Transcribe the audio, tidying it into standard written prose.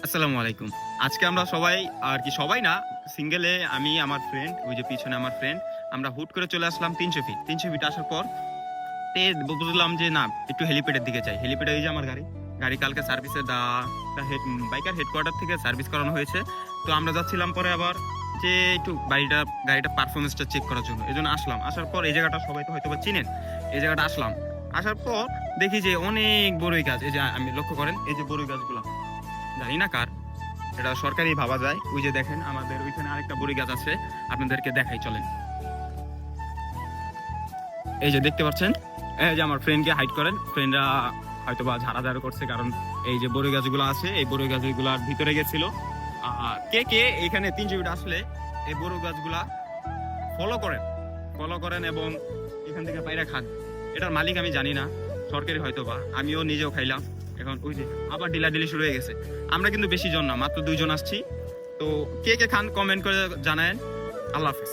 আসসালামু আলাইকুম। আজকে আমরা সবাই আর কি সবাই না, সিঙ্গেলে আমি আমার ফ্রেন্ড, ওই যে পিছনে আমার ফ্রেন্ড, আমরা হুট করে চলে আসলাম ৩০০ ফিট। ৩০০ ফিট আসার পর বুঝলাম যে না, একটু হেলিপ্যাডের দিকে যাই। হেলিপ্যাডে এই যে আমার গাড়ি, গাড়ি কালকে সার্ভিসে বাইকার হেডকোয়ার্টার থেকে সার্ভিস করানো হয়েছে। তো আমরা যাচ্ছিলাম পরে আবার যে একটু গাড়িটা পারফরমেন্সটা চেক করার জন্য, এই জন্য আসলাম। আসার পর এই জায়গাটা সবাই তো হয়তো বা চিনেন, এই জায়গাটা আসলাম। আসার পর দেখি যে অনেক বড়ই গাছ, এই যে আমি লক্ষ্য করেন, এই যে বড়ই গাছগুলো জানি না কার, এটা সরকারি ভাবা যায়। ওই যে দেখেন আমাদের ওইখানে আরেকটা বড়ি গাছ আছে, আপনাদেরকে দেখাই চলেন। এই যে দেখতে পাচ্ছেন, এই যে আমার ফ্রেন্ডকে হাইড করেন, ফ্রেন্ডরা হয়তো বা ঝাড়াঝাড়ি করছে, কারণ এই যে বড়ই গাছগুলো আছে, এই বড়ই গাছগুলার ভিতরে গেছিল। কে কে এখানে ৩০০ ফিট আসলে এই বড় গাছগুলা ফলো করেন এবং এখান থেকে পায়রা খান। এটার মালিক আমি জানি না, সরকারি হয়তো বা, আমিও নিজেও খাইলাম। এখন ওই যে আবার ডিলাডিলি শুরু হয়ে গেছে। আমরা কিন্তু বেশি জন না, মাত্র 2 জন আসছি। তো কে কে খান কমেন্ট করে জানায়েন। আল্লাহ হাফিজ।